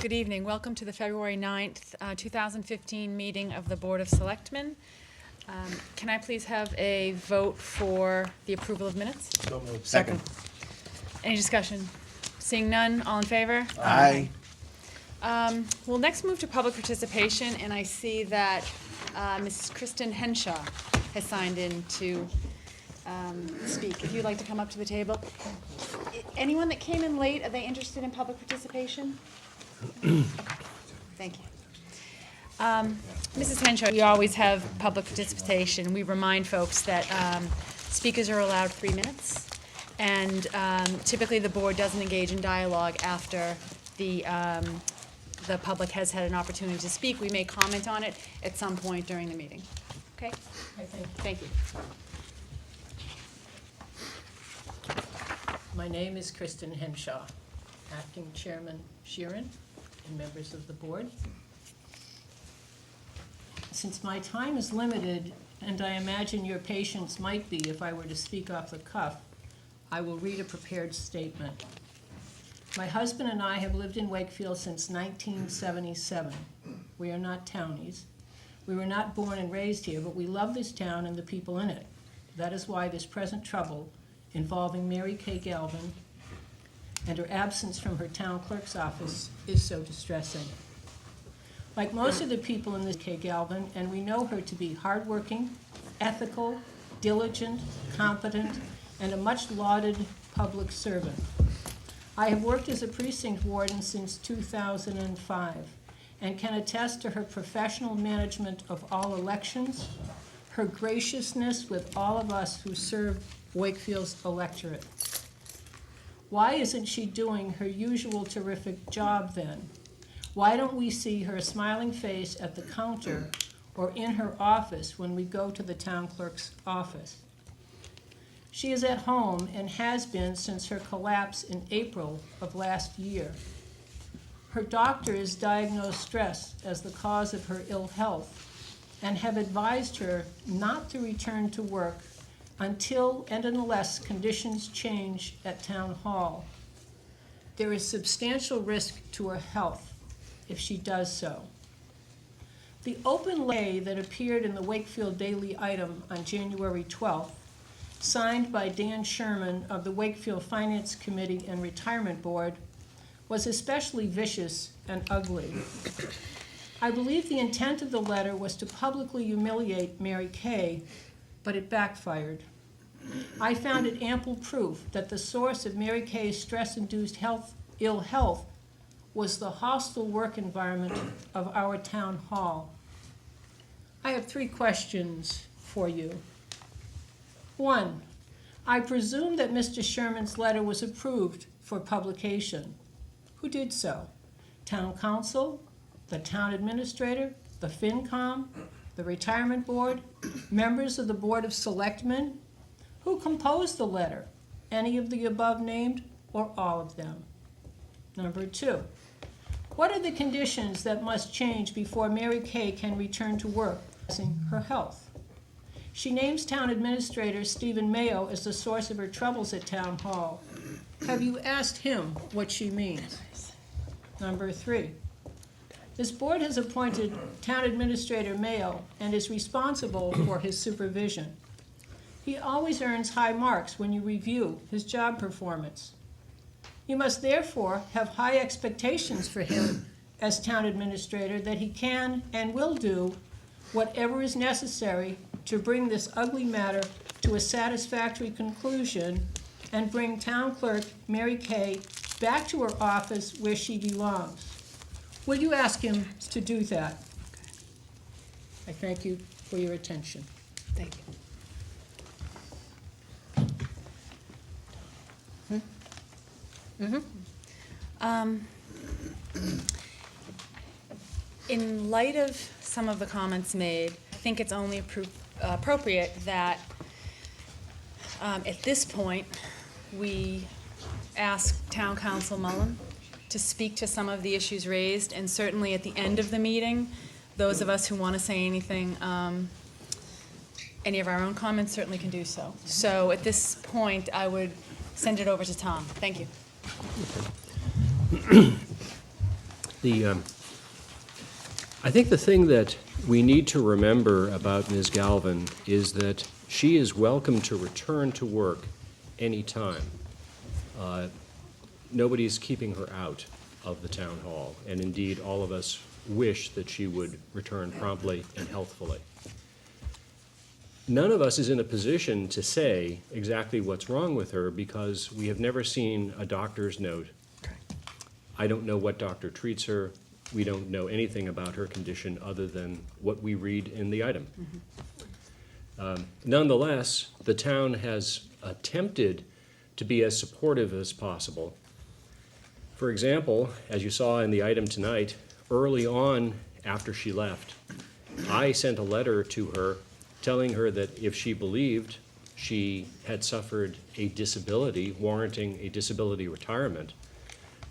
Good evening. Welcome to the February 9th, 2015 meeting of the Board of Selectmen. Can I please have a vote for the approval of minutes? So moved. Second. Any discussion? Seeing none, all in favor? Aye. We'll next move to public participation, and I see that Mrs. Kristen Henshaw has signed in to speak. If you'd like to come up to the table. Anyone that came in late, are they interested in public participation? Okay. Thank you. Mrs. Henshaw, we always have public participation. We remind folks that speakers are allowed 3 minutes, and typically the board doesn't engage in dialogue after the public has had an opportunity to speak. We may comment on it at some point during the meeting. Okay? Thank you. My name is Kristen Henshaw, Acting Chairman Sheeran and members of the board. Since my time is limited, and I imagine your patience might be if I were to speak off the cuff, I will read a prepared statement. My husband and I have lived in Wakefield since 1977. We are not townies. We were not born and raised here, but we love this town and the people in it. That is why this present trouble involving Mary Kay Galvin and her absence from her town clerk's office is so distressing. Like most of the people in this Kay Galvin, and we know her to be hardworking, ethical, diligent, competent, and a much lauded public servant. I have worked as a precinct warden since 2005 and can attest to her professional management of all elections, her graciousness with all of us who serve Wakefield's electorate. Why isn't she doing her usual terrific job then? Why don't we see her smiling face at the counter or in her office when we go to the town clerk's office? She is at home and has been since her collapse in April of last year. Her doctors diagnosed stress as the cause of her ill health and have advised her not to return to work until and unless conditions change at Town Hall. There is substantial risk to her health if she does so. The open letter that appeared in the Wakefield Daily Item on January 12th, signed by Dan Sherman of the Wakefield Finance Committee and Retirement Board, was especially vicious and ugly. I believe the intent of the letter was to publicly humiliate Mary Kay, but it backfired. I found it ample proof that the source of Mary Kay's stress-induced ill health was the hostile work environment of our town hall. I have 3 questions for you. 1, I presume that Mr. Sherman's letter was approved for publication. Who did so? Town council, the town administrator, the FinCom, the retirement board, members of the Board of Selectmen? Who composed the letter? Any of the above named or all of them? Number 2, what are the conditions that must change before Mary Kay can return to work, her health? She names town administrator Stephen Mayo as the source of her troubles at Town Hall. Have you asked him what she means? Number 3, this board has appointed Town Administrator Mayo and is responsible for his supervision. He always earns high marks when you review his job performance. You must therefore have high expectations for him as Town Administrator that he can and will do whatever is necessary to bring this ugly matter to a satisfactory conclusion and bring Town Clerk Mary Kay back to her office where she belongs. Will you ask him to do that? I thank you for your attention. Thank you. In light of some of the comments made, I think it's only appropriate that at this point we ask Town Council Mullen to speak to some of the issues raised, and certainly at the end of the meeting, those of us who want to say anything, any of our own comments certainly can do so. So at this point, I would send it over to Tom. Thank you. I think the thing that we need to remember about Ms. Galvin is that she is welcome to return to work anytime. Nobody's keeping her out of the town hall, and indeed, all of us wish that she would return promptly and healthfully. None of us is in a position to say exactly what's wrong with her because we have never seen a doctor's note. I don't know what doctor treats her. We don't know anything about her condition other than what we read in the item. Nonetheless, the town has attempted to be as supportive as possible. For example, as you saw in the item tonight, early on after she left, I sent a letter to her telling her that if she believed she had suffered a disability warranting a disability retirement,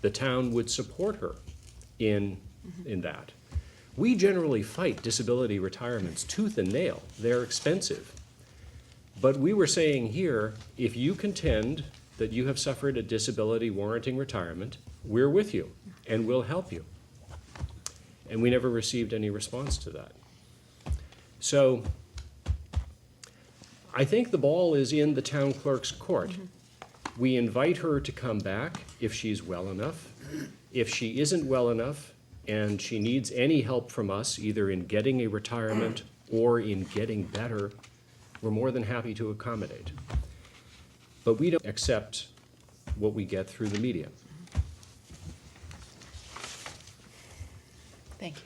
the town would support her in that. We generally fight disability retirements tooth and nail. They're expensive. But we were saying here, if you contend that you have suffered a disability warranting retirement, we're with you and we'll help you. And we never received any response to that. So I think the ball is in the town clerk's court. We invite her to come back if she's well enough. If she isn't well enough and she needs any help from us, either in getting a retirement or in getting better, we're more than happy to accommodate. But we don't accept what we get through the media. Thank you.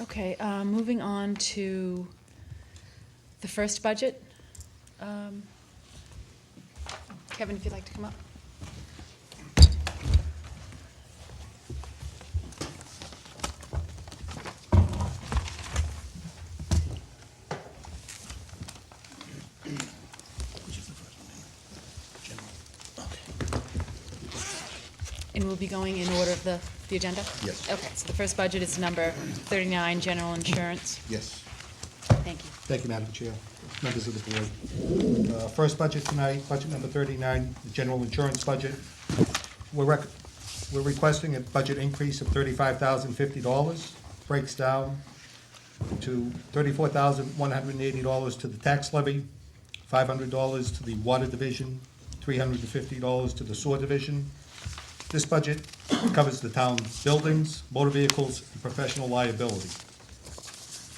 Okay, moving on to the first budget. Kevin, if you'd like to come up. And we'll be going in order of the agenda? Yes. Okay, so the first budget is number 39, general insurance. Yes. Thank you. Thank you, Madam Chair, members of the board. First budget tonight, budget number 39, the general insurance budget. We're requesting a budget increase of $35,050. Breaks down to $34,180 to the tax levy, $500 to the water division, $350 to the sewer division. This budget covers the town's buildings, motor vehicles, and professional liability.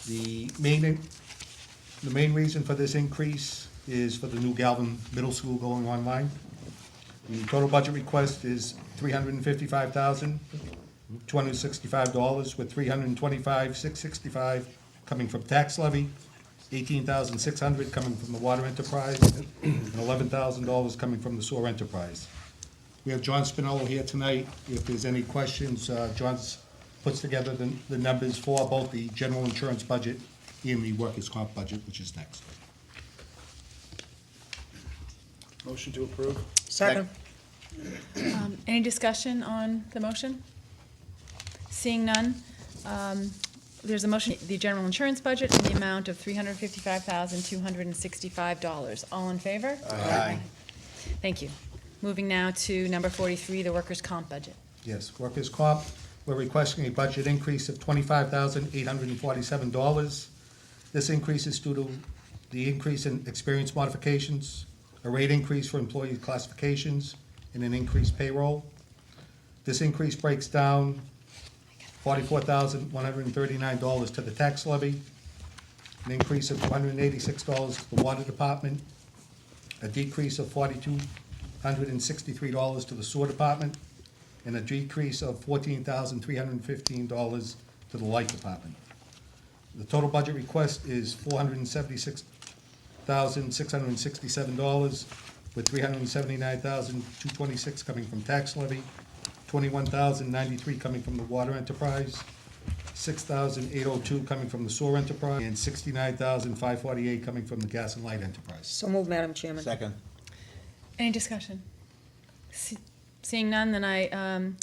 The main reason for this increase is for the new Galvin Middle School going online. The total budget request is $355,265, with $325,665 coming from tax levy, $18,600 coming from the water enterprise, and $11,000 coming from the sewer enterprise. We have John Spinello here tonight. If there's any questions, John's puts together the numbers for both the general insurance budget and the workers' comp budget, which is next. Motion to approve? Second. Any discussion on the motion? Seeing none, there's a motion, the general insurance budget in the amount of $355,265. All in favor? Aye. Thank you. Moving now to number 43, the workers' comp budget. Yes, workers' comp, we're requesting a budget increase of $25,847. This increase is due to the increase in experience modifications, a rate increase for employee classifications, and an increased payroll. This increase breaks down $44,139 to the tax levy, an increase of $286 to the water department, a decrease of $4,263 to the sewer department, and a decrease of $14,315 to the light department. The total budget request is $476,667, with $379,226 coming from tax levy, $21,093 coming from the water enterprise, $6,802 coming from the sewer enterprise, and $69,548 coming from the gas and light enterprise. So moved, Madam Chairman. Second. Any discussion? Seeing none, then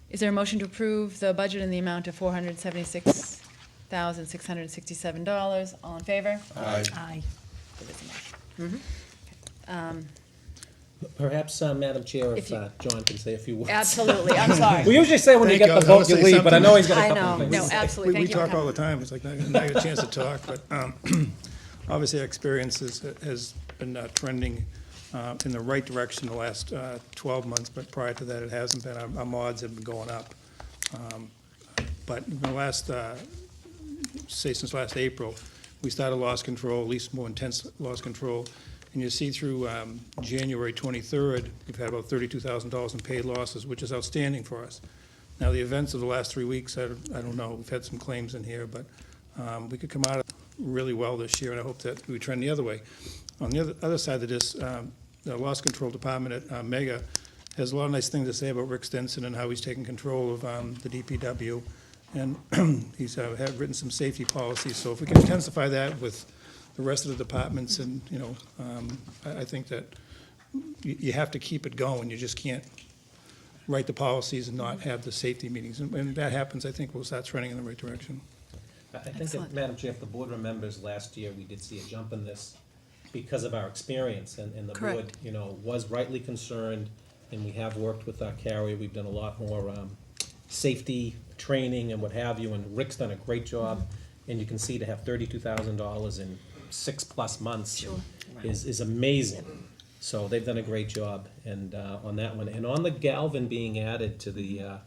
is there a motion to approve the budget in the amount of $476,667? All in favor? Aye. Aye. There is a motion. Perhaps, Madam Chair, If if you- John can say a few words. Absolutely, I'm sorry. We usually say when you Thank get you. the I vote, was you gonna leave, say but I know he's got I a couple know, of things. no, absolutely, We thank you for talk all coming. the time, it's like, now I get a chance to talk, but obviously our experience has been trending in the right direction the last 12 months, but prior to that, it hasn't been. Our mods have been going up. But in the last, say since last April, we started loss control, at least more intense loss control. And you see through January 23rd, we've had about $32,000 in paid losses, which is outstanding for us. Now, the events of the last 3 weeks, I don't know, we've had some claims in here, but we could come out really well this year, and I hope that we trend the other way. On the other side of this, the loss control department at Mega has a lot of nice things to say about Rick Stinson and how he's taking control of the DPW. And he's had written some safety policies, so if we can intensify that with the rest of the departments, and, you know, I think that you have to keep it going. You just can't write the policies and not have the safety meetings. And when that happens, I think we'll start trending in the right direction. I think, Excellent. that, Madam Chair, if the board remembers, last year, we did see a jump in this because of our experience, and the board, Correct. you know, was rightly concerned, and we have worked with our carrier. We've done a lot more safety training and what have you, and Rick's done a great job. And you can see to have $32,000 in 6+ months Sure. is amazing. So they've done a great job, and on that one, and on the Galvin being added to the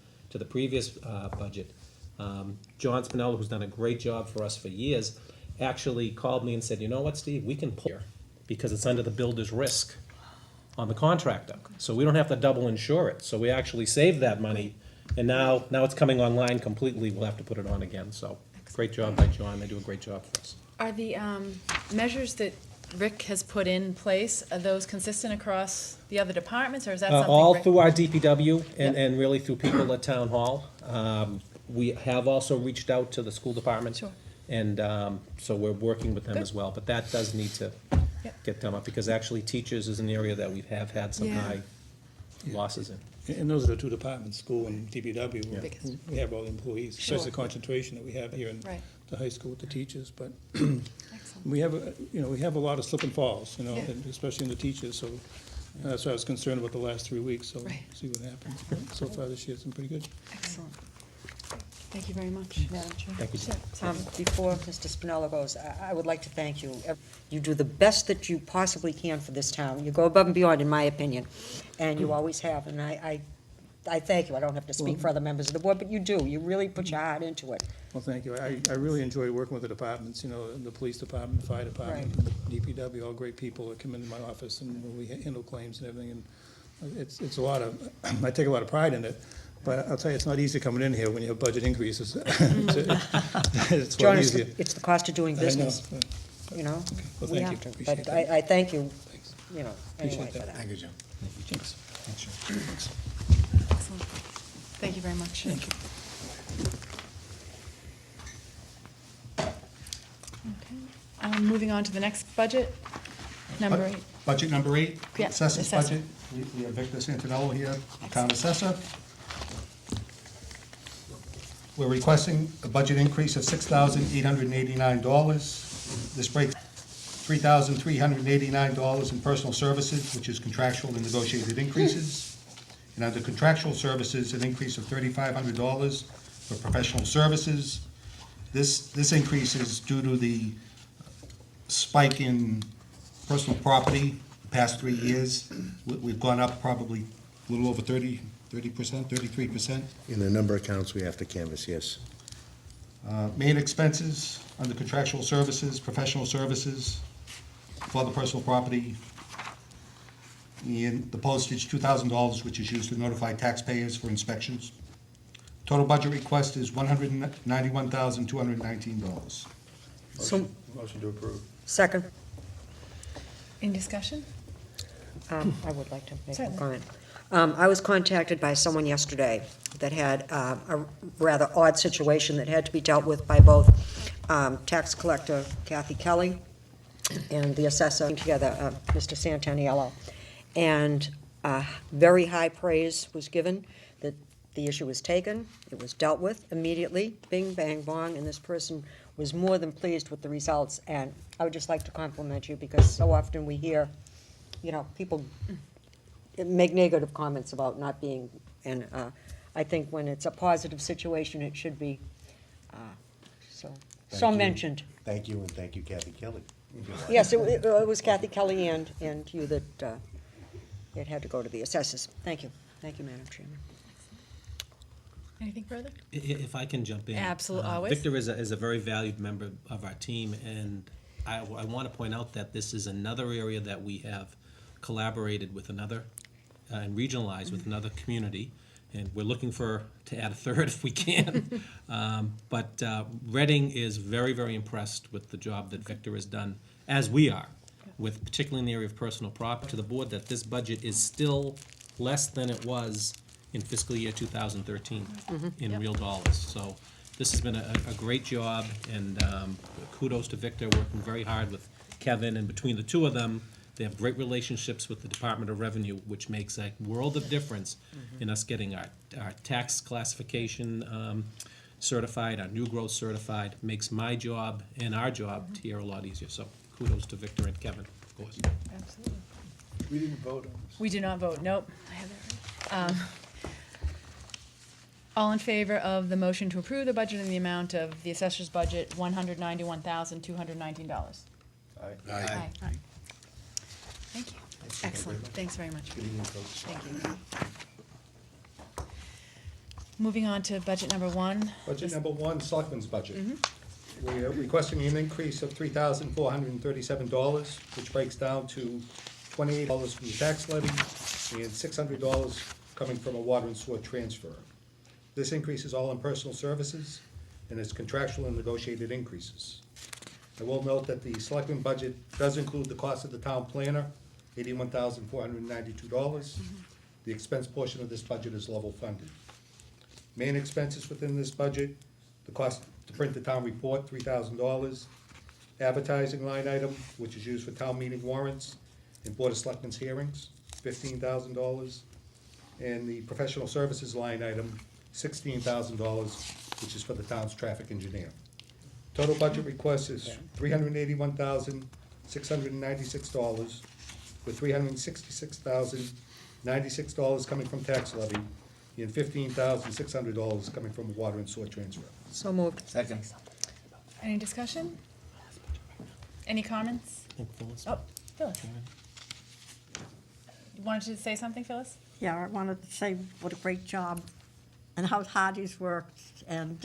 previous budget. John Spinella, who's done a great job for us for years, actually called me and said, you know what, Steve, we can pull here because it's under the builder's risk on the contractor. So we don't have to double insure it. So we actually saved that money, and now it's coming online completely. We'll have to put it on again. So great job by John. They do a great job for us. Are the measures that Rick has put in place, are those consistent across the other departments, or is that something? All Rick- through our DPW and, Yep. and really through people at Town Hall. We have also reached out to the school department. Sure. And so we're working with them Good. as well, but that does need to Yep. get done up, because actually teachers is an area that we have had some Yeah. high losses in. And those are the two departments, school and DPW. where Biggest. We have all the employees, Sure. especially the concentration that we have here in Right. the high school with the teachers. But Excellent. we have, we have a lot of slip and falls, Yeah. and especially in the teachers, so that's why I was concerned about the last 3 weeks, so Right. see what happens. But so far this year, it's been pretty good. Excellent. Thank you very much. Madam Chair. Thank you. Sure. Before Mr. Spinella goes, I would like to thank you. You do the best that you possibly can for this town. You go above and beyond, in my opinion, and you always have, and I thank you. I don't have to speak for other members of the board, but you do. You really put your heart into it. Well, thank you. I really enjoy working with the departments, the police department, the fire department, DPW, all great people that come into my office, and we handle claims and everything, and it's a lot of, I take a lot of pride in it, but I'll tell you, it's not easy coming in here when you have budget increases. It's a John, lot it's easier. it's the cost of doing I know. business, Well, Well, thank we you. have to. Appreciate But that. I thank you, Thanks. anyway Appreciate for that. that. Thank you, Jim. Thanks. Thanks. Excellent. Thank you very much. Thank you. Okay. Moving on to the next budget, number 8. Budget number 8, Yeah, assessors assessor. budget. We have Victor Santinello here, town assessor. We're requesting a budget increase of $6,889. This breaks $3,389 in personal services, which is contractual and negotiated increases. And under contractual services, an increase of $3,500 for professional services. This increase is due to the spike in personal property the past 3 years. We've gone up probably a little over 30%, 33%. In the number of accounts we have to canvass, yes. Main expenses, under contractual services, professional services, for the personal property, and the postage, $2,000, which is used to notify taxpayers for inspections. Total budget request is $191,219. So, Motion to approve. second, In discussion? I would like to make a Certainly. comment. I was contacted by someone yesterday that had a rather odd situation that had to be dealt with by both tax collector Kathy Kelly and the assessor together, Mr. Santaniello. And very high praise was given, that the issue was taken, it was dealt with immediately, bing, bang, bong, and this person was more than pleased with the results. And I would just like to compliment you, because so often we hear, people make negative comments about not being, and I think when it's a positive situation, it should be, so Thank you. mentioned. Thank you, and thank you, Kathy Kelly. Yes, it was Kathy Kelly and you that it had to go to the assessors. Thank you. Thank you, Madam Chairman. Anything further? If I can jump in. Absolutely, always. Victor is a very valued member of our team, and I want to point out that this is another area that we have collaborated with another, and regionalized with another community, and we're looking to add a third if we can. But Reading is very, very impressed with the job that Victor has done, as we are, with particularly in the area of personal property, to the board that this budget is still less than it was in fiscal year 2013 in real dollars. So this has been a great job, and kudos to Victor, working very hard with Kevin, and between the two of them, they have great relationships with the Department of Revenue, which makes a world of difference in us getting our tax classification certified, our new growth certified, makes my job and our job here a lot easier. So kudos to Victor and Kevin, of course. Absolutely. We didn't vote on this. We did not vote, nope. I have that right. All in favor of the motion to approve the budget in the amount of the assessor's budget, $191,219? Aye. Aye. Thank you. Excellent, thanks very much. Good evening, folks. Thank you. Moving on to budget number one. Budget number one, Selectmen's budget. We are requesting an increase of $3,437, which breaks down to $28 from the tax levy and $600 coming from a water and sewer transfer. This increase is all in personal services, and it's contractual and negotiated increases. I will note that the Selectmen budget does include the cost of the town planner, $81,492. The expense portion of this budget is level funded. Main expenses within this budget, the cost to print the town report, $3,000. Advertising line item, which is used for town meeting warrants and Board of Selectmen's hearings, $15,000. And the professional services line item, $16,000, which is for the town's traffic engineer. Total budget request is $381,696, with $366,096 coming from tax levy and $15,600 coming from water and sewer transfer. So moved. Second. Any discussion? Any comments? Oh, Phyllis. You wanted to say something, Phyllis? Yeah, I wanted to say what a great job and how hard he's worked. And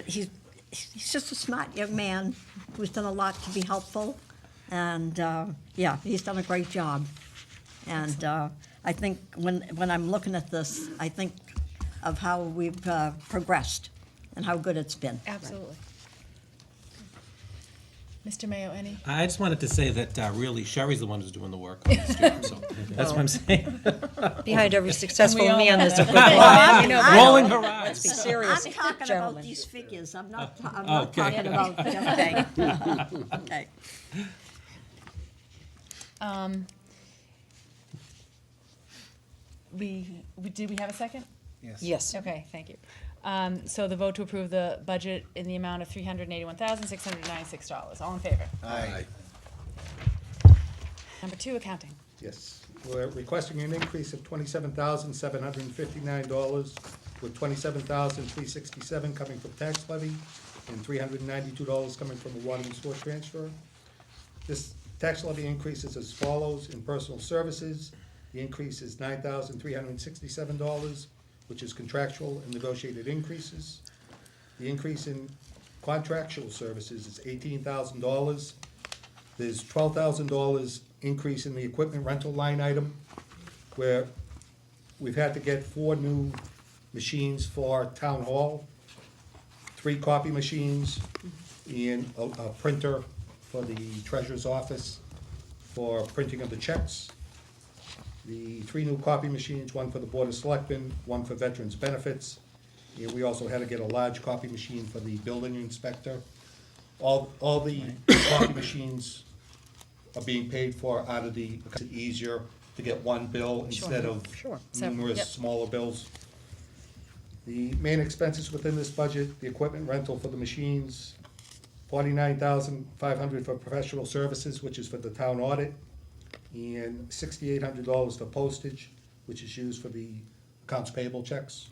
he's just a smart young man who's done a lot to be helpful. And yeah, he's done a great job. And I think when I'm looking at this, I think of how we've progressed and how good it's been. Absolutely. Mr. Mayo, any? I just wanted to say that really Sherry's the one who's doing the work on this job, so that's what I'm saying. Behind every successful all man, know there's a that. good I- woman. I- Rolling her Let's be eyes. serious, I'm talking gentlemen. about these figures. I'm not talking Okay. about them. Okay. Did we have a second? Yes. Okay, thank you. So the vote to approve the budget in the amount of $381,696. All in favor? Aye. Number two, accounting. Yes, we're requesting an increase of $27,759, with $27,367 coming from tax levy and $392 coming from the water and sewer transfer. This tax levy increase is as follows: in personal services, the increase is $9,367, which is contractual and negotiated increases. The increase in contractual services is $18,000. There's $12,000 increase in the equipment rental line item, where we've had to get 4 new machines for town hall, 3 copy machines, and a printer for the treasurer's office for printing of the checks. The 3 new copy machines, 1 for the Board of Selectmen, 1 for Veterans Benefits. And we also had to get a large copy machine for the building inspector. All the copy machines are being paid for out of the, because it's easier to get one bill instead of Sure. numerous Yep. smaller bills. The main expenses within this budget, the equipment rental for the machines, $49,500 for professional services, which is for the town audit, and $6,800 for postage, which is used for the accounts payable checks.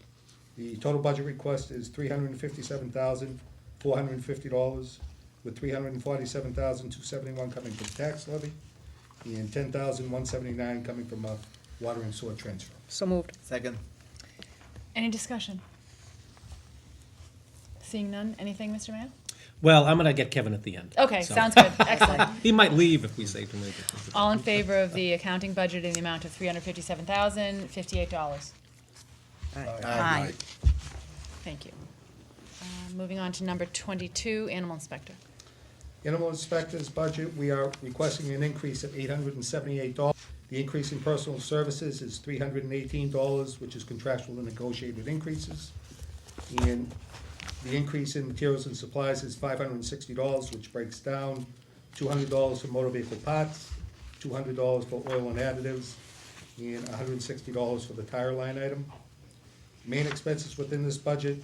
The total budget request is $357,450, with $347,271 coming from tax levy, and $10,179 coming from a water and sewer transfer. So moved. Second. Any discussion? Seeing none, anything, Mr. Mayor? Well, I'm gonna get Kevin at the end. Okay, So- sounds good, excellent. He might leave if we say too many things. All in favor of the accounting budget in the amount of $357,058? Aye. Thank you. Moving on to number 22, animal inspector. Animal inspector's budget, we are requesting an increase of $878. The increase in personal services is $318, which is contractual and negotiated increases. And the increase in materials and supplies is $560, which breaks down $200 for motor vehicle parts, $200 for oil and additives, and $160 for the tire line item. Main expenses within this budget,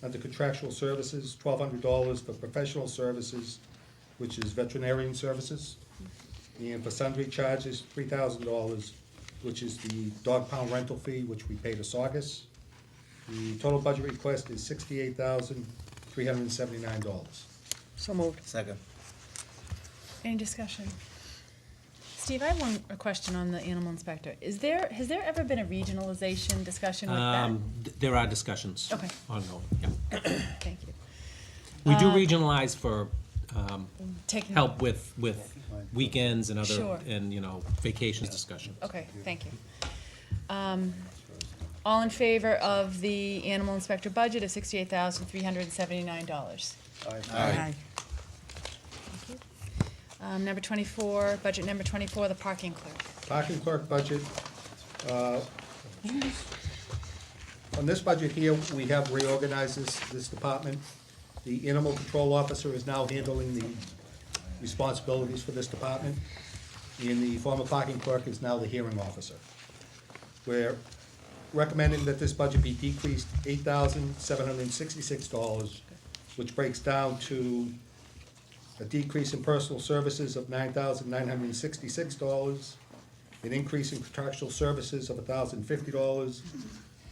under contractual services, $1,200 for professional services, which is veterinarian services. And for sundry charges, $3,000, which is the dog pound rental fee, which we pay to Saugus. The total budget request is $68,379. So moved. Second. Any discussion? Steve, I have a question on the animal inspector. Has there ever been a regionalization discussion with that? There are discussions. Okay. Ongoing, yeah. Thank you. We do regionalize for, Taking. help with weekends and Sure. other, and, vacations discussions. Okay, thank you. All in favor of the animal inspector budget of $68,379? Aye. Number 24, budget number 24, the parking clerk. Parking clerk budget, on this budget here, we have reorganized this department. The animal control officer is now handling the responsibilities for this department, and the former parking clerk is now the hearing officer. We're recommending that this budget be decreased $8,766, which breaks down to a decrease in personal services of $9,966, an increase in contractual services of $1,050,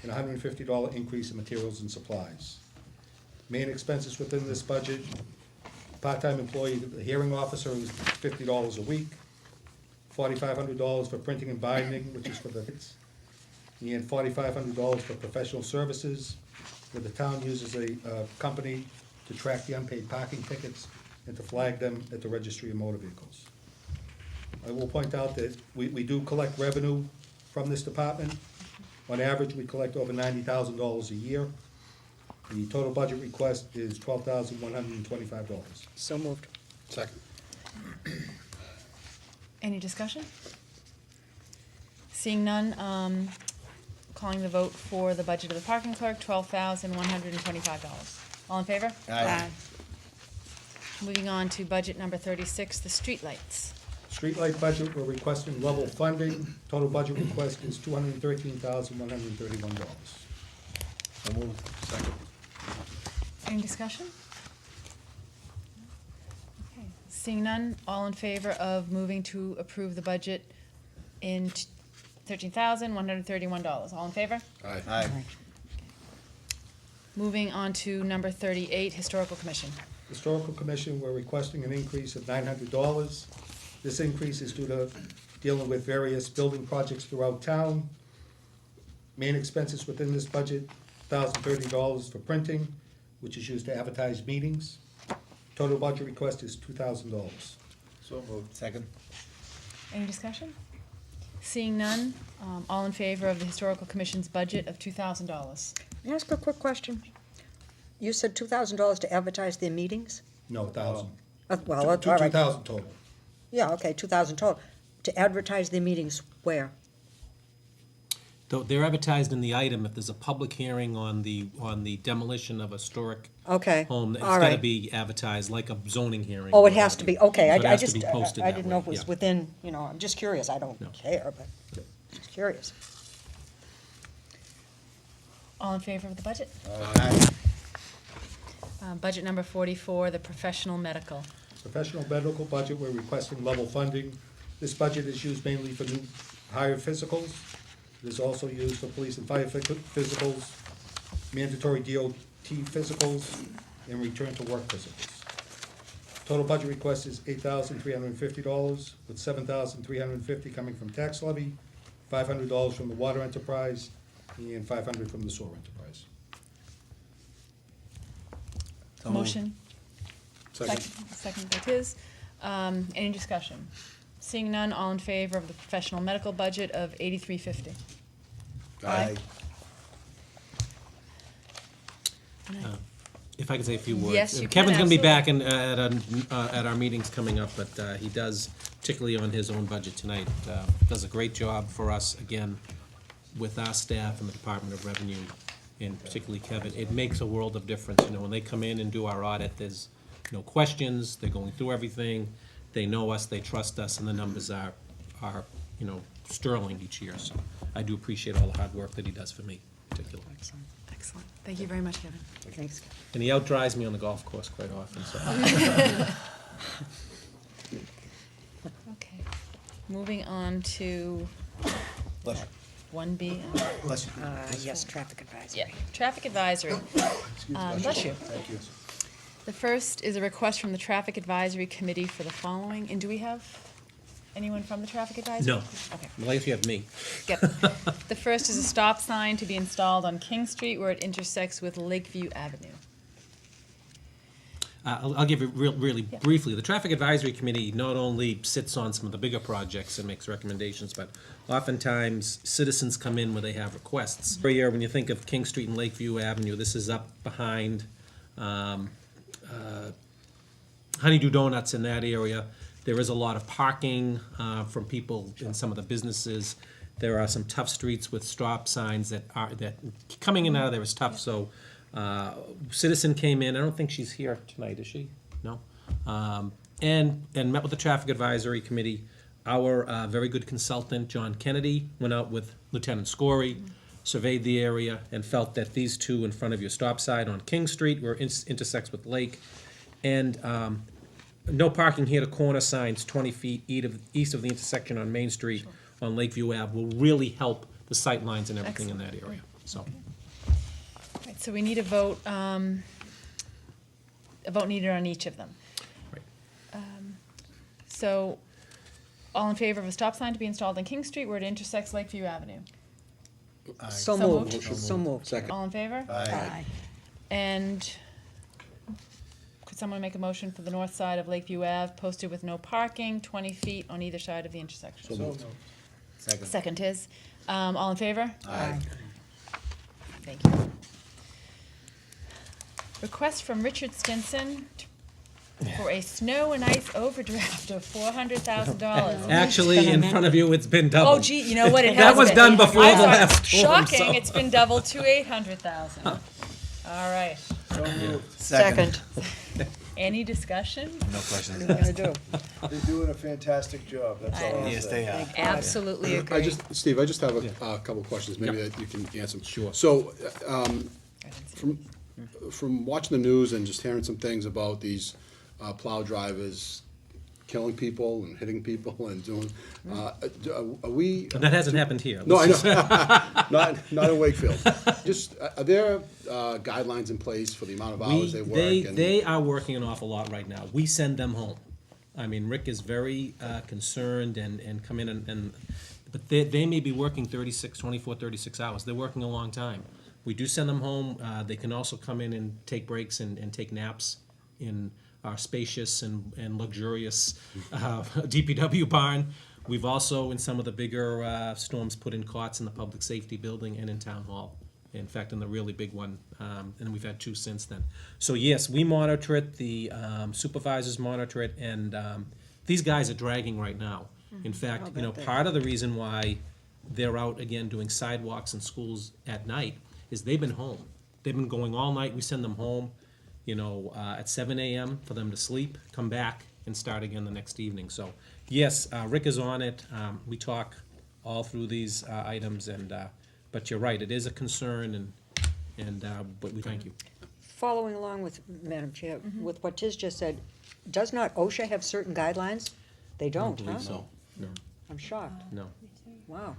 and a $150 increase in materials and supplies. Main expenses within this budget, part-time employee, the hearing officer is $50 a week, $4,500 for printing and binding, which is for the hits, and $4,500 for professional services, where the town uses a company to track the unpaid parking tickets and to flag them at the registry of motor vehicles. I will point out that we do collect revenue from this department. On average, we collect over $90,000 a year. The total budget request is $12,125. So moved. Second. Any discussion? Seeing none, calling the vote for the budget of the parking clerk, $12,125. All in favor? Aye. Moving on to budget number 36, the streetlights. Streetlight budget, we're requesting level funding. Total budget request is $213,131. So moved. Second. Any discussion? Okay. Seeing none, all in favor of moving to approve the budget in $13,131. All in favor? Aye. Moving on to number 38, Historical Commission. Historical Commission, we're requesting an increase of $900. This increase is due to dealing with various building projects throughout town. Main expenses within this budget, $1,030 for printing, which is used to advertise meetings. Total budget request is $2,000. So moved. Second. Any discussion? Seeing none, all in favor of the Historical Commission's budget of $2,000. May I ask a quick question? You said $2,000 to advertise their meetings? No, 1,000. Well, all Two right. 2,000 total. Yeah, okay, 2,000 total. To advertise their meetings where? Though they're advertised in the item, if there's a public hearing on the demolition of a historic Okay, home, it's all gotta right. be advertised like a zoning hearing. Oh, or it has what to have be, you. okay. So I it has to just, be posted I that didn't know way, if it was yeah. within, I'm just curious. I don't No. care, but just curious. All in favor of the budget? Aye. Budget number 44, the Professional Medical. Professional medical budget, we're requesting level funding. This budget is used mainly for new hire physicals. It is also used for police and fire physicals, mandatory DOT physicals, and return to work physicals. Total budget request is $8,350, with $7,350 coming from tax levy, $500 from the water enterprise, and $500 from the sewer enterprise. So moved. Motion? Second by Tiz. Any discussion? Seeing none, all in favor of the professional medical budget of $83.50? Aye. If I could say a few words. Yes, you can, Kevin's gonna be back absolutely. at our meetings coming up, but he does, particularly on his own budget tonight, does a great job for us, again, with our staff and the Department of Revenue, and particularly Kevin. It makes a world of difference, you know, when they come in and do our audit, there's no questions, they're going through everything, they know us, they trust us, and the numbers are, you know, sterling each year, so I do appreciate all the hard work that he does for me, particularly. Excellent. Thank you very much, Kevin. Thanks. And he outdrives me on the golf course quite often, so. Okay. Moving on to Bless you. 1B. Bless you. Yes, traffic advisory. Yeah, traffic advisory. Bless you. Thank you. The first is a request from the Traffic Advisory Committee for the following, and do we have anyone from the Traffic Advisory? No. Okay. Like you have me. Yep. The first is a stop sign to be installed on King Street where it intersects with Lakeview Avenue. I'll give it really briefly. The Traffic Advisory Committee not only sits on some of the bigger projects and makes recommendations, but oftentimes citizens come in where they have requests. Every year, when you think of King Street and Lakeview Avenue, this is up behind Honeydew Donuts in that area. There is a lot of parking from people in some of the businesses. There are some tough streets with stop signs that coming in and out of there is tough, so citizen came in, I don't think she's here tonight, is she? No? And met with the Traffic Advisory Committee. Our very good consultant, John Kennedy, went out with Lieutenant Scory, surveyed the area, and felt that these two in front of your stop sign on King Street, where it intersects with Lake, and no parking here to corner signs 20 feet east of the intersection on Main Street on Lakeview Ave will really help the sight lines and everything in that area, so. Right, so we need a vote needed on each of them. Right. So, all in favor of a stop sign to be installed on King Street where it intersects Lakeview Avenue? So So moved, moved. so moved. Second. All in favor? Aye. And could someone make a motion for the north side of Lakeview Ave, posted with no parking, 20 feet on either side of the intersection? So moved. Second. Second is, all in favor? Aye. Thank you. Request from Richard Stinson for a snow and ice overdraft of $400,000. Actually, in front of you, it's been doubled. Oh gee, you know what, it has That was been. done before I'm the sorry. last storm, Shocking, so. it's been doubled to $800,000. All right, Second. any discussion? No questions. What are we gonna do? They're doing a fantastic job, that's all I'll Yes, say. they are. Absolutely I agree. Steve, I just have a couple of questions, maybe that you can answer. Sure. So, from watching the news and just hearing some things about these plow drivers killing people and hitting people and doing, are we? And that hasn't happened here. No, I know, not in Wakefield. Just, are there guidelines in place for the amount of hours they work? and- They are working an awful lot right now. We send them home. I mean, Rick is very concerned and come in but they may be working 24, 36 hours. They're working a long time. We do send them home. They can also come in and take breaks and take naps in our spacious and luxurious DPW barn. We've also, in some of the bigger storms, put in cots in the Public Safety Building and in Town Hall. In fact, in the really big one, and we've had 2 since then. So yes, we monitor it, the supervisors monitor it, and these guys are dragging right now. In fact, you know, part of the reason why they're out again doing sidewalks in schools at night is they've been home. They've been going all night. We send them home, you know, at 7 a.m. for them to sleep, come back, and start again the next evening. So yes, Rick is on it. We talk all through these items, and but you're right, it is a concern, but we thank you. Following along with, Madam Chair, with what Tiz just said, does not OSHA have certain guidelines? They don't, huh? So, I'm shocked. No. Wow.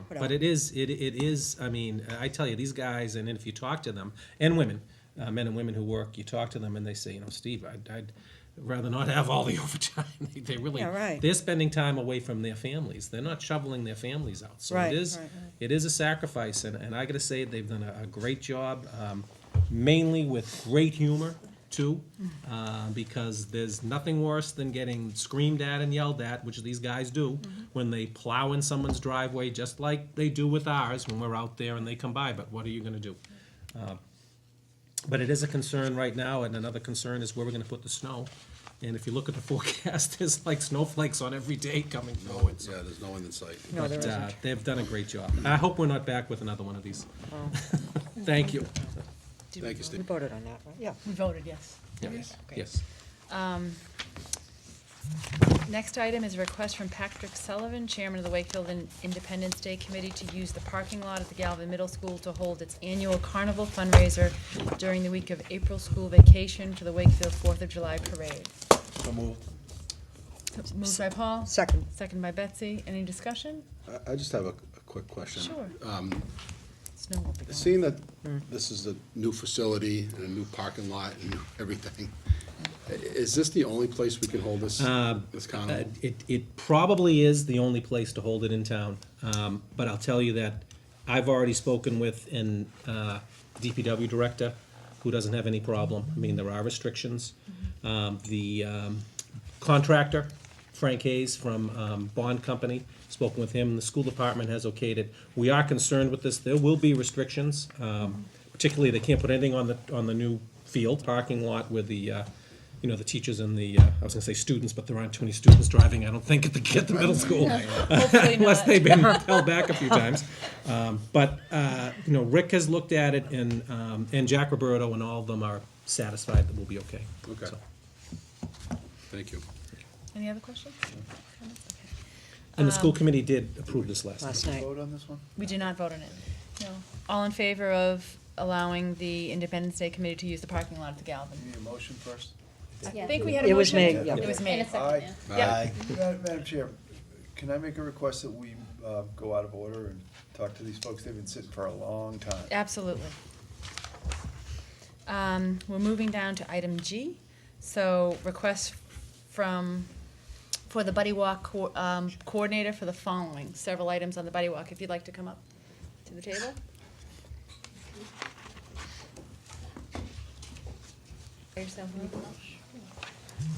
What But else? it is, I mean, I tell you, these guys, and if you talk to them, and women, men and women who work, you talk to them and they say, Steve, I'd rather not have all the overtime. They really, Yeah, right. they're spending time away from their families. They're not shoveling their families out. So Right, it is, right, right. it is a sacrifice, and I gotta say, they've done a great job, mainly with great humor, too, because there's nothing worse than getting screamed at and yelled at, which these guys do, when they plow in someone's driveway, just like they do with ours when we're out there and they come by, but what are you gonna do? But it is a concern right now, and another concern is where we're gonna put the snow. And if you look at the forecast, there's like snowflakes on every day coming forward, so. Yeah, there's no one in sight. No, there But, isn't. they've done a great job. I hope we're not back with another one of these. Thank you. Thank you, We Steve. voted on that, right? Yeah. We voted, yes. Yes, Okay. yes. Next item is a request from Patrick Sullivan, Chairman of the Wakefield Independence Day Committee, to use the parking lot at the Galvin Middle School to hold its annual carnival fundraiser during the week of April school vacation for the Wakefield 4th of July parade. So moved. Moved by Paul, Second. second by Betsy. Any discussion? I just have a quick question. Sure. Snow will be gone. Seeing that this is a new facility and a new parking lot and everything, is this the only place we can hold this carnival? It probably is the only place to hold it in town. But I'll tell you that I've already spoken with an DPW director who doesn't have any problem. I mean, there are restrictions. The contractor, Frank Hayes from Bond Company, spoken with him. The school department has okayed it. We are concerned with this. There will be restrictions. Particularly, they can't put anything on the new field parking lot with the the teachers and the, I was gonna say students, but there aren't too many students driving, I don't think, at the middle school. Hopefully Unless not. they've been held back a few times. But Rick has looked at it, and Jack Roberto and all of them are satisfied that we'll be okay. Okay. So. Thank you. Any other questions? And the school committee did approve this last night. Last night. Vote on this one? We did not vote on it. No. All in favor of allowing the Independence Day Committee to use the parking lot at the Galvin? You need a motion first? I Yeah. think we had a It was motion. made, yeah. It was In made. a second, yeah. Yeah. Madam Chair, can I make a request that we go out of order and talk to these folks? They've been sitting for a long time. Absolutely. We're moving down to item G. So request for the Buddy Walk coordinator for the following, several items on the Buddy Walk. If you'd like to come up to the table. Yourself,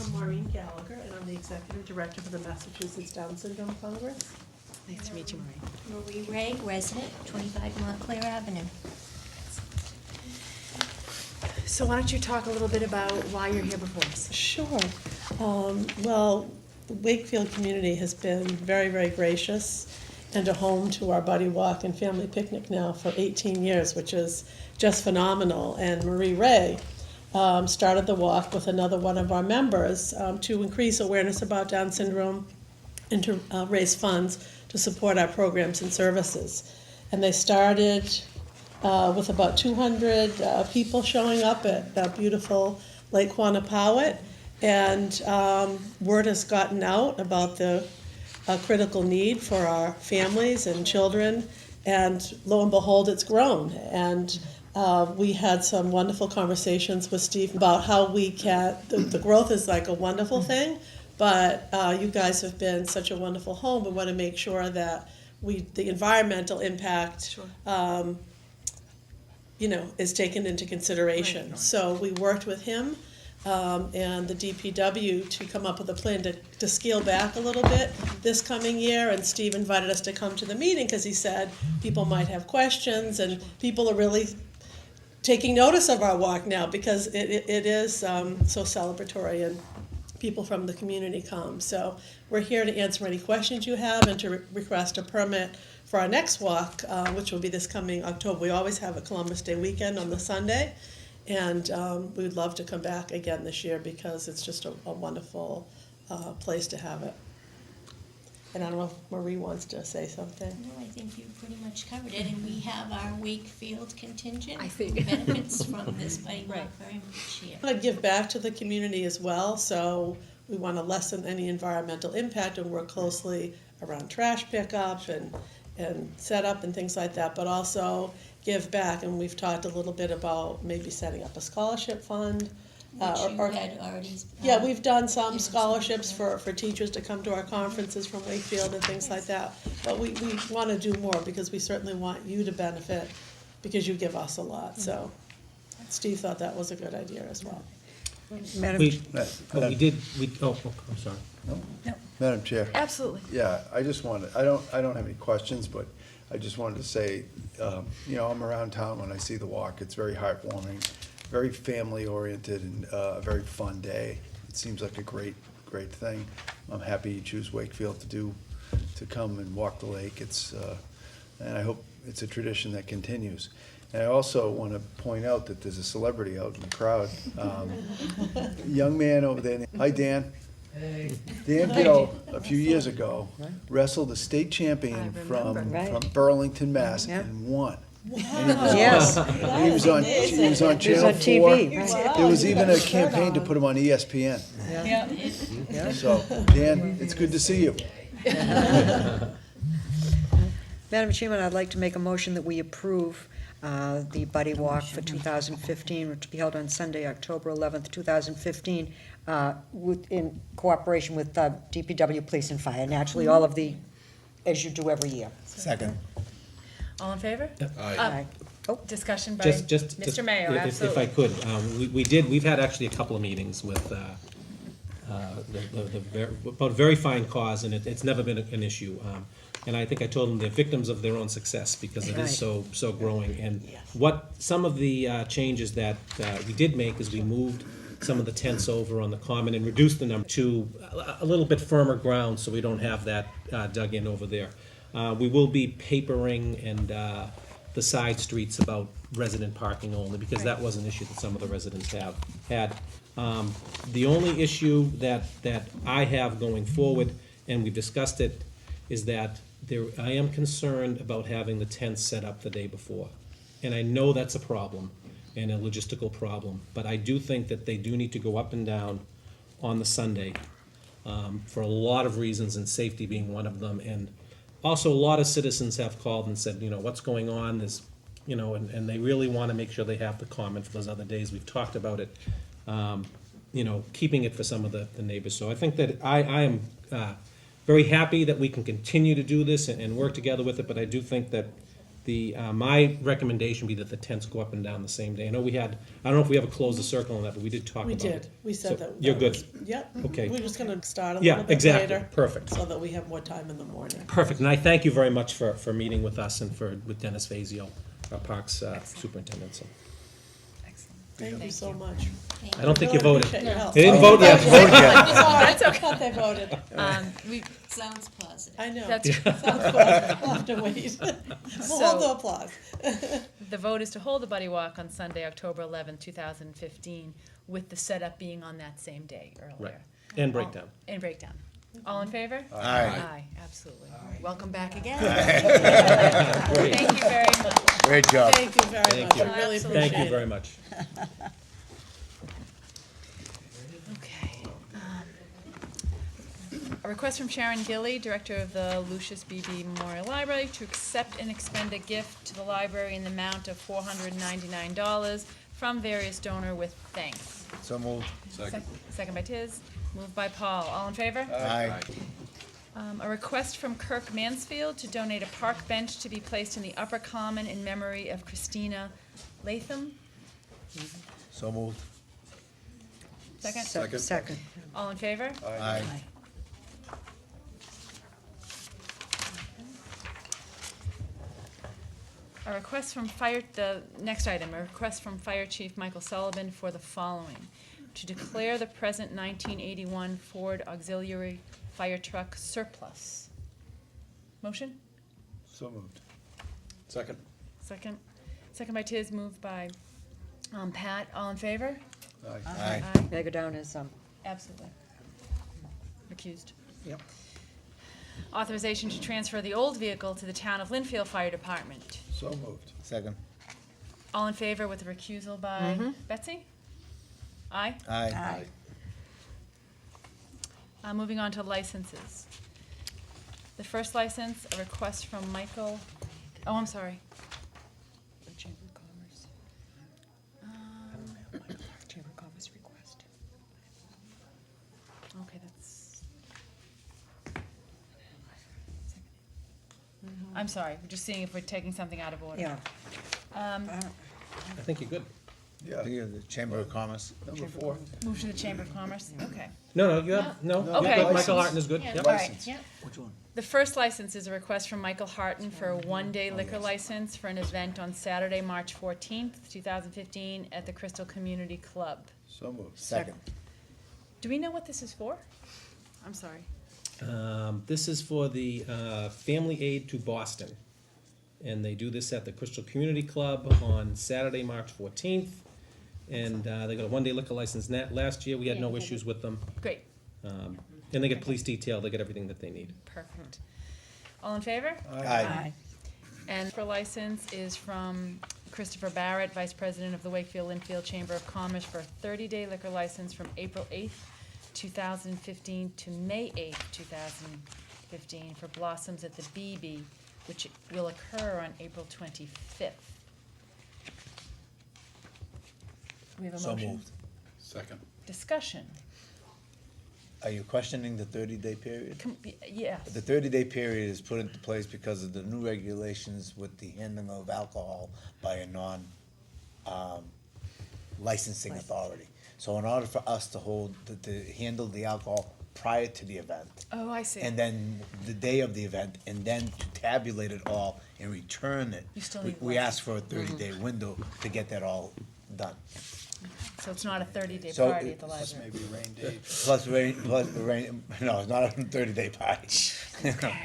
I'm Maureen Gallagher, and I'm the Executive Director for the Massachusetts Down Syndrome Congress. Nice to meet you, Marie. Marie Ray, resident, 25 Montclair Avenue. So why don't you talk a little bit about why you're here before us? Sure. Well, the Wakefield community has been very, very gracious and a home to our Buddy Walk and Family Picnic now for 18 years, which is just phenomenal. And Marie Ray started the walk with another one of our members to increase awareness about Down syndrome and to raise funds to support our programs and services. And they started with about 200 people showing up at beautiful Lake Quannapowitt. And word has gotten out about the critical need for our families and children. And lo and behold, it's grown. And we had some wonderful conversations with Steve about how we can, the growth is like a wonderful thing, but you guys have been such a wonderful home. We want to make sure that the environmental impact, is taken into consideration. Right. So we worked with him and the DPW to come up with a plan to scale back a little bit this coming year. And Steve invited us to come to the meeting because he said people might have questions, and people are really taking notice of our walk now because it is so celebratory, and people from the community come. So we're here to answer any questions you have and to request a permit for our next walk, which will be this coming October. We always have a Columbus Day weekend on the Sunday, and we'd love to come back again this year because it's just a wonderful place to have it. And I don't know if Marie wants to say something. No, I think you pretty much covered it, and we have our Wakefield contingent. I see. Who benefits from this Buddy Walk Right. very much here. I want to give back to the community as well, so we want to lessen any environmental impact and work closely around trash pickup and setup and things like that, but also give back. And we've talked a little bit about maybe setting up a scholarship fund. Which you had already. Yeah, we've done some scholarships for teachers to come to our conferences from Wakefield and things like that. But we want to do more because we certainly want you to benefit because you give us a lot. So Steve thought that was a good idea as well. Madam, We I'm sorry. Madam Chair. Absolutely. Yeah, I just wanted, I don't have any questions, but I just wanted to say, I'm around town when I see the walk. It's very heartwarming, very family-oriented, and a very fun day. It seems like a great thing. I'm happy you choose Wakefield to come and walk the lake. And I hope it's a tradition that continues. And I also want to point out that there's a celebrity out in the crowd. Young man over there. Hi, Dan. Dan Gill, a few years ago, wrestled a state champion from Burlington, Mass. Yeah. And won. Yes. He was on Channel 4. TV, right. There was even a campaign to put him on ESPN. Yeah. So, Dan, it's good to see you. Madam Chairman, I'd like to make a motion that we approve the Buddy Walk for 2015, to be held on Sunday, October 11th, 2015, in cooperation with DPW, Police and Fire. Naturally, all of as you do every year. Second. All in favor? Aye. Oh, Discussion by Just Mr. Mayo, if absolutely. I could, we've had actually a couple of meetings with about a very fine cause, and it's never been an issue. And I think I told them they're victims of their own success because it is so growing. And what some of the changes that we did make is we moved some of the tents over on the common and reduced the number to a little bit firmer ground so we don't have that dug in over there. We will be papering and the side streets about resident parking only because that was an issue that some of the residents have had. The only issue that I have going forward, and we've discussed it, is that I am concerned about having the tents set up the day before. And I know that's a problem and a logistical problem, but I do think that they do need to go up and down on the Sunday for a lot of reasons, and safety being one of them. And also, a lot of citizens have called and said, what's going on, and they really want to make sure they have the common for those other days. We've talked about it, keeping it for some of the neighbors. So I think that I am very happy that we can continue to do this and work together with it, but I do think that my recommendation would be that the tents go up and down the same day. I don't know if we ever closed the circle on that, but we did talk about it. We did. We said So that. You're good? Yep. Okay. We're just gonna start a Yeah, little bit exactly. later. Perfect. So that we have more time in the morning. Perfect, and I thank you very much for meeting with us and with Dennis Fazio, our Parks Superintendent. So Thank you so much. I don't think you Really voted. appreciate your help. They didn't vote yet. Sorry, I thought they voted. We, Sounds positive. I know. That's- Sounds good. We'll have to wait. We'll hold the applause. the vote is to hold the Buddy Walk on Sunday, October 11th, 2015, with the setup being on that same day earlier. Right, and breakdown. And breakdown. All in favor? Aye. Aye, absolutely. Welcome back again. Thank you very much. Great job. Thank you very Thank much. you. I really appreciate it. Thank you very much. Okay. A request from Sharon Gilly, Director of the Lucius Beebe Memorial Library, to accept and expend a gift to the library in the amount of $499 from various donor with thanks. So moved. Second by Tiz, moved by Paul. All in favor? Aye. A request from Kirk Mansfield to donate a park bench to be placed in the Upper Common in memory of Christina Latham. So moved. Second? Second. All in favor? Aye. A request from the next item, a request from Fire Chief Michael Sullivan for the following: to declare the present 1981 Ford Auxiliary Fire Truck surplus. Motion? So moved. Second. Second. Second by Tiz, moved by Pat. All in favor? Aye. May I go down as, Absolutely. Recused. Yep. Authorization to transfer the old vehicle to the Town of Lynnfield Fire Department. So moved. Second. All in favor with the recusal by Betsy? Aye? Aye. Moving on to licenses. The first license, a request from Michael, oh, I'm sorry. Chamber of Commerce. Chamber of Commerce request. Okay, that's. I'm sorry, we're just seeing if we're taking something out of order. Yeah. I think you're good. Yeah. The Chamber of Commerce. Number 4. Move to the Chamber of Commerce, okay. No, you have, no, you're Okay. good. Michael Harton is good. Yeah, Yep. All right. License. Yeah. Which one? The first license is a request from Michael Harton for a one-day liquor license for an event on Saturday, March 14th, 2015, at the Crystal Community Club. So moved. Second. Do we know what this is for? I'm sorry. This is for the Family Aid to Boston. And they do this at the Crystal Community Club on Saturday, March 14th. And they got a one-day liquor license. Last year, we had no issues with them. Great, And they get police detail, they get everything that they need. perfect. All in favor? Aye. And for license is from Christopher Barrett, Vice President of the Wakefield Linfield Chamber of Commerce, for a 30-day liquor license from April 8th, 2015 to May 8th, 2015 for Blossoms at the BB, which will occur on April 25th. We have a So motion. moved. Second. Discussion. Are you questioning the 30-day period? Yes. The 30-day period is put into place because of the new regulations with the handling of alcohol by a licensing authority. So in order for us to handle the alcohol prior to the event, Oh, I see. and then the day of the event, and then to tabulate it all and return it, You still we- need we license. ask for a 30-day window to get that all done. So it's not a 30-day So party it- at the Plus library? maybe rain date. Plus rain, no, it's not a 30-day party. Okay.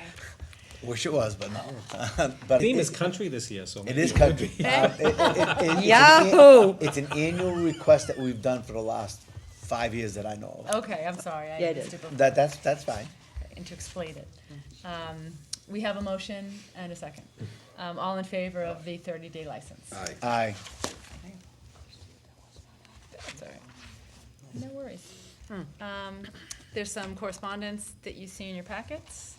Wish it was, but no. But Theme it- is country this year, so. It is country. Yahoo! It's an annual request that we've done for the last 5 years that I know of. Okay, I'm sorry. I Yeah, it missed is. it before. That's fine. And to explain it. We have a motion and a second. All in favor of the 30-day license? Aye. Aye. That's all right. No worries. There's some correspondence that you see in your packets.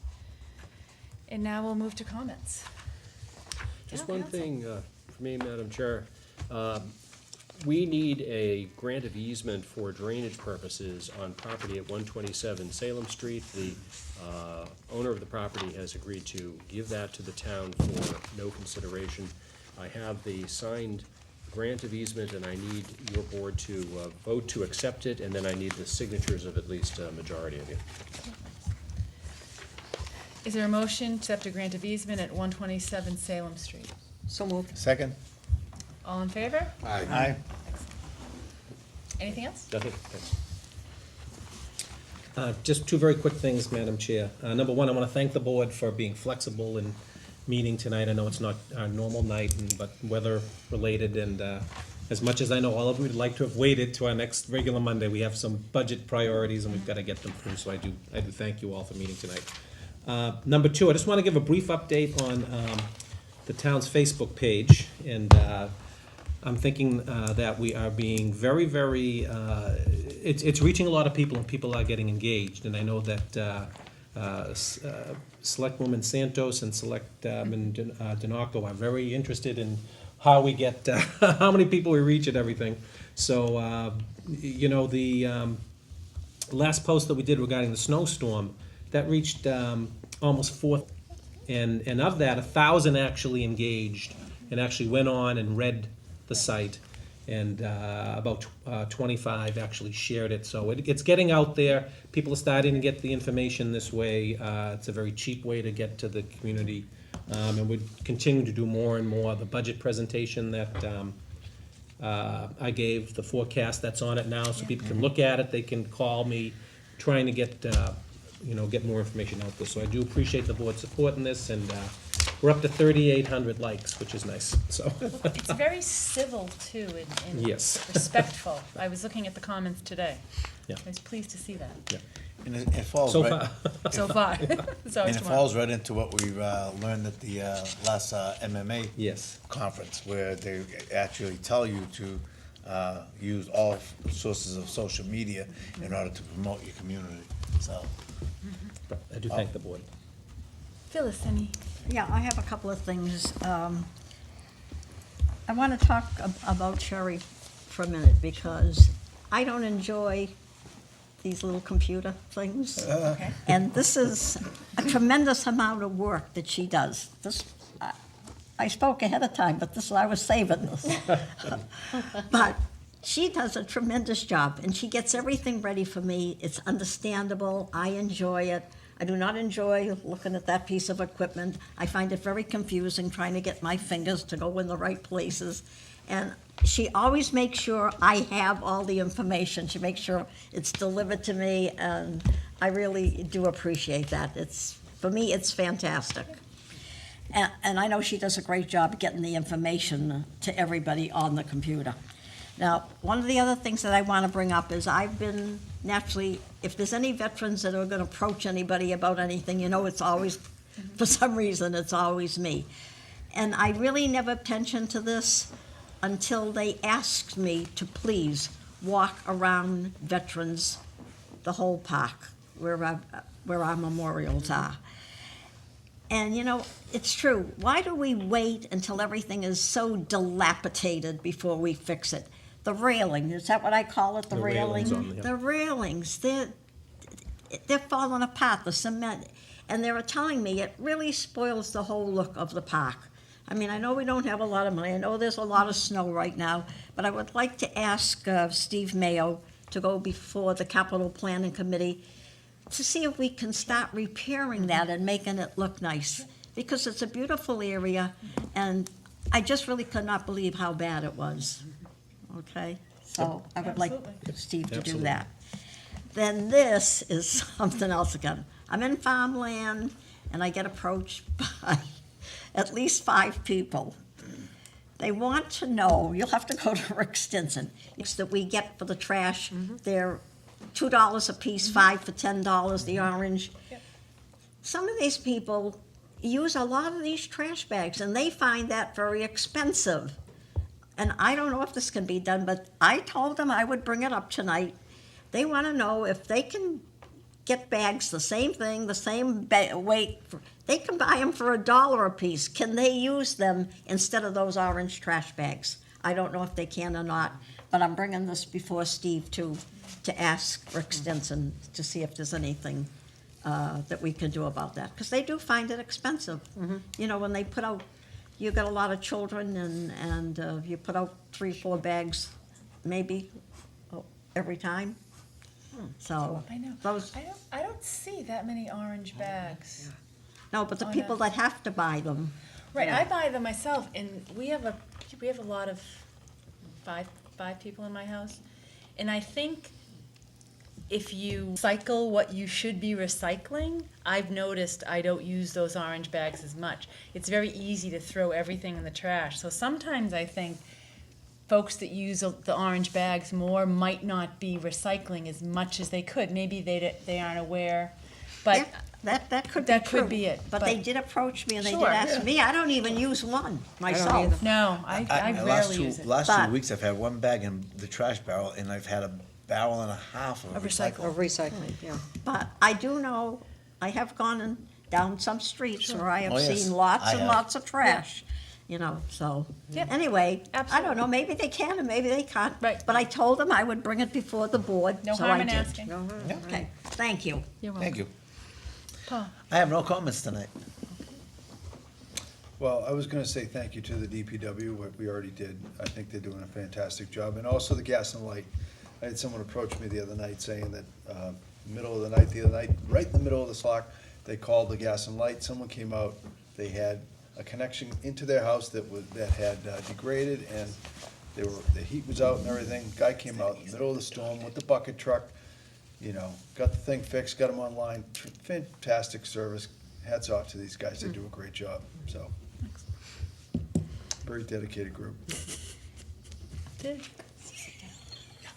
And now we'll move to comments. Just Yeah, one counsel. thing for me, Madam Chair. We need a grant of easement for drainage purposes on property at 127 Salem Street. The owner of the property has agreed to give that to the town for no consideration. I have the signed grant of easement, and I need your board to vote to accept it, and then I need the signatures of at least a majority of you. Is there a motion to accept a grant of easement at 127 Salem Street? So moved. Second? All in favor? Aye. Aye. Anything else? Nothing? Thanks. Just two very quick things, Madam Chair. Number one, I want to thank the board for being flexible in meeting tonight. I know it's not our normal night, but weather-related, and as much as I know all of you would like to have waited to our next regular Monday, we have some budget priorities, and we've got to get them through, so I do thank you all for meeting tonight. Number two, I just want to give a brief update on the town's Facebook page, and I'm thinking that we are being very, very, it's reaching a lot of people, and people are getting engaged, and I know that Selectwoman Santos and Selectman Dinoco are very interested in how we get, how many people we reach and everything. So, you know, the last post that we did regarding the snowstorm, that reached almost 4, and of that, 1,000 actually engaged and actually went on and read the site, and about 25 actually shared it. So it's getting out there. People are starting to get the information this way. It's a very cheap way to get to the community, and we continue to do more and more. The budget presentation that I gave, the forecast that's on it now, so people can look at it. They can call me, trying to get get more information out there. So I do appreciate the board supporting this, and we're up to 3,800 likes, which is nice, so. It's very civil, too, and Yes. respectful. I was looking at the comments today. Yeah. I was pleased to see that, Yeah. And it falls So right, far, so far. So and it's it tomorrow. falls right into what we learned at the last MMA yes. conference, where they actually tell you to use all sources of social media in order to promote your community. so. I do thank the board. Phyllis, any? Yeah, I have a couple of things. I want to talk about Sherry for a minute, because I don't enjoy these little computer things. Okay. And this is a tremendous amount of work that she does. I spoke ahead of time, but I was saving this. But she does a tremendous job, and she gets everything ready for me. It's understandable. I enjoy it. I do not enjoy looking at that piece of equipment. I find it very confusing trying to get my fingers to go in the right places. And she always makes sure I have all the information. She makes sure it's delivered to me, and I really do appreciate that. For me, it's fantastic. And I know she does a great job getting the information to everybody on the computer. Now, one of the other things that I want to bring up is I've been, naturally, if there's any veterans that are going to approach anybody about anything, it's always, for some reason, it's always me. And I really never pensioned to this until they asked me to please walk around veterans, the whole park, where our memorials are. And, it's true. Why do we wait until everything is so dilapidated before we fix it? The railing, is that what I call it, the railing? The railings, they're falling apart, the cement. And they were telling me it really spoils the whole look of the park. I mean, I know we don't have a lot of money. I know there's a lot of snow right now. But I would like to ask Steve Mayo to go before the Capital Planning Committee to see if we can start repairing that and making it look nice. Because it's a beautiful area, and I just really could not believe how bad it was. Okay? So I would like Steve to do that. Then this is something else again. I'm in farmland, and I get approached by at least 5 people. They want to know, you'll have to go to Rick Stinson, it's that we get for the trash. They're $2 a piece, 5 for $10, the orange. Some of these people use a lot of these trash bags, and they find that very expensive. And I don't know if this can be done, but I told them I would bring it up tonight. They want to know if they can get bags, the same thing, the same weight. They can buy them for $1 a piece. Can they use them instead of those orange trash bags? I don't know if they can or not, but I'm bringing this before Steve to ask Rick Stinson to see if there's anything that we can do about that, because they do find it expensive. When they put out, you got a lot of children, and you put out 3 or 4 bags, maybe every time. So I know. those. I don't see that many orange bags. No, but the people that have to buy them. Right, Yeah. I buy them myself, and we have a lot of five people in my house, and I think if you cycle what you should be recycling, I've noticed I don't use those orange bags as much. It's very easy to throw everything in the trash. So sometimes I think folks that use the orange bags more might not be recycling as much as they could. Maybe they aren't aware, but Yeah, that could be that true. could be it. But they did approach me, and they did Sure. ask me. I don't even use one myself. No, I rarely use it. Last But- 2 weeks, I've had 1 bag in the trash barrel, and I've had a barrel and a half of Of recycling. recycling, yeah. But I do know, I have gone down some streets where I have Oh, yes, seen lots I and have. lots of trash. So, Yep. anyway, I Absolutely. don't know, maybe they can and maybe they can't. Right. But I told them I would bring it before the board, No so harm I in did. asking. Okay, thank you. You're welcome. Thank you. Paul. I have no comments tonight. Well, I was gonna say thank you to the DPW, what we already did. I think they're doing a fantastic job, and also the gas and light. I had someone approach me the other night saying that, middle of the night, right in the middle of the slot, they called the gas and light, someone came out, they had a connection into their house that had degraded, and the heat was out and everything. Guy came out in the middle of the storm with the bucket truck, got the thing fixed, got them online. Fantastic service. Hats off to these guys. They do a great job, so. Very dedicated group.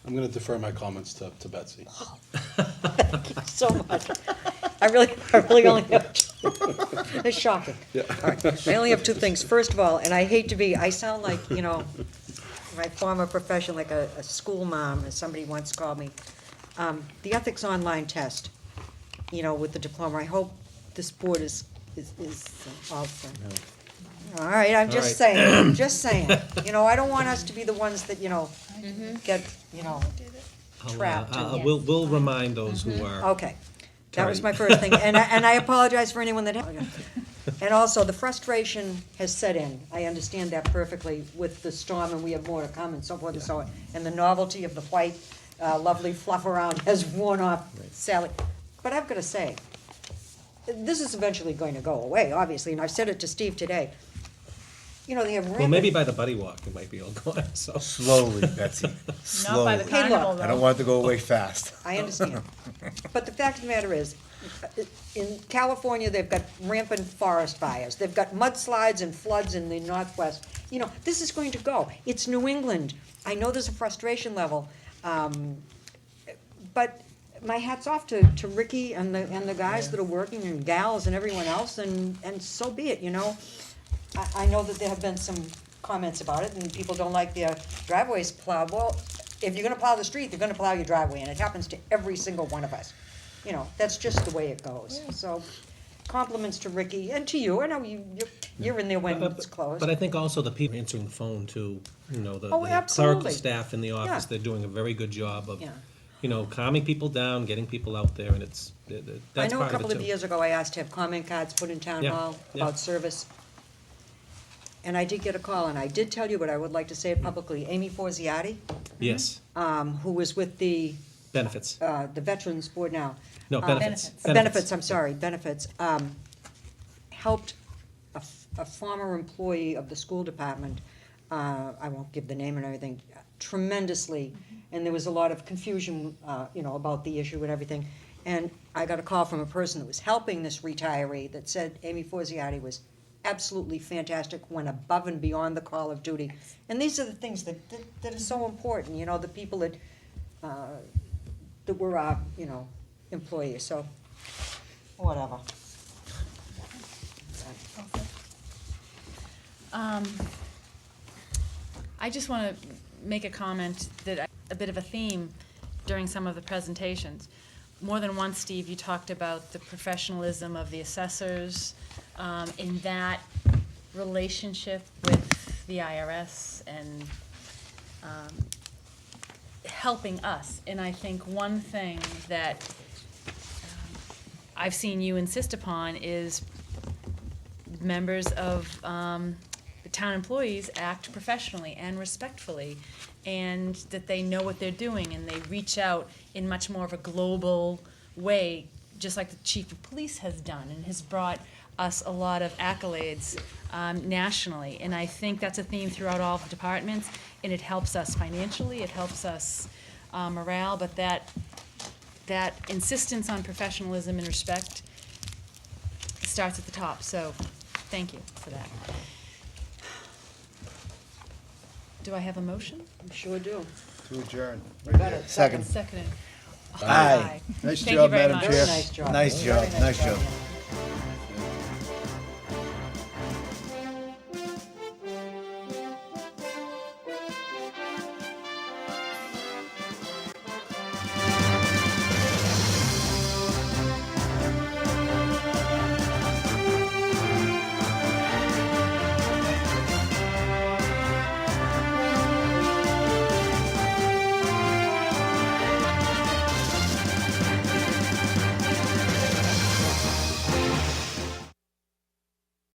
I'm gonna defer my comments to Betsy. So much. I really only have two. It's shocking. All right, I only have 2 things. First of all, and I hate to be, I sound like, my former profession, like a school mom, as somebody once called me. The ethics online test. you know, with the diploma. I hope this board is also. All right, I'm just All right. saying, just saying. You know, I don't want us to be the ones that, you know, get, you know, trapped. We'll remind those who are. Okay, that was my Tardy. first thing, and I apologize for anyone that. And also, the frustration has set in. I understand that perfectly with the storm, and we have more to come, and so forth and so on. And the novelty of the white, lovely fluff around has worn off, Sally. But I've got to say, this is eventually going to go away, obviously, and I've said it to Steve today. You know, they have Well, maybe rampant. by the Buddy Walk, it might be all gone, so. Slowly, Betsy, Not by the slowly. Hey, carnival, look, I don't though. want it to go away fast. I understand. But the fact of the matter is, in California, they've got rampant forest fires. They've got mudslides and floods in the Northwest. You know, this is going to go. It's New England. I know there's a frustration level. But my hat's off to Ricky and the guys that are working, and gals and everyone else, and so be it, you know. I know that there have been some comments about it, and people don't like their driveways plowed. Well, if you're gonna plow the street, you're gonna plow your driveway, and it happens to every single one of us. You know, that's just the way it goes. So compliments to Ricky and to you. I know you're in there when it's closed. But I think also the people answering the phone too, you know, the Oh, the absolutely. clerical staff in the office, Yeah. they're doing a very good job of, Yeah. you know, calming people down, getting people out there, and it's, I that's know a part of couple it of too. years ago, I asked to have comment cards put in town Yeah, hall yeah. about service. And I did get a call, and I did tell you, but I would like to say it publicly. Amy Forziati, Yes, who was with the benefits. Veterans Board now. No, benefits. Benefits, I'm sorry, benefits, helped a former employee of the school department, I won't give the name and everything, tremendously, and there was a lot of confusion, you know, about the issue and everything. And I got a call from a person that was helping this retiree that said Amy Forziati was absolutely fantastic, went above and beyond the call of duty. And these are the things that are so important, you know, the people that were our, you know, employees, so, whatever. I just want to make a comment that a bit of a theme during some of the presentations. More than once, Steve, you talked about the professionalism of the assessors in that relationship with the IRS and helping us. And I think one thing that I've seen you insist upon is members of the town employees act professionally and respectfully, and that they know what they're doing, and they reach out in much more of a global way, just like the chief of police has done, and has brought us a lot of accolades nationally. And I think that's a theme throughout all the departments, and it helps us financially, it helps us morale, but that insistence on professionalism and respect starts at the top, so thank you for that. Do I have a motion? I sure do. To adjourn. Got it. Second. Seconded. Aye. Nice Thank you job, very Madam much. Chair. Very nice job. Nice Very job, nice job. yeah.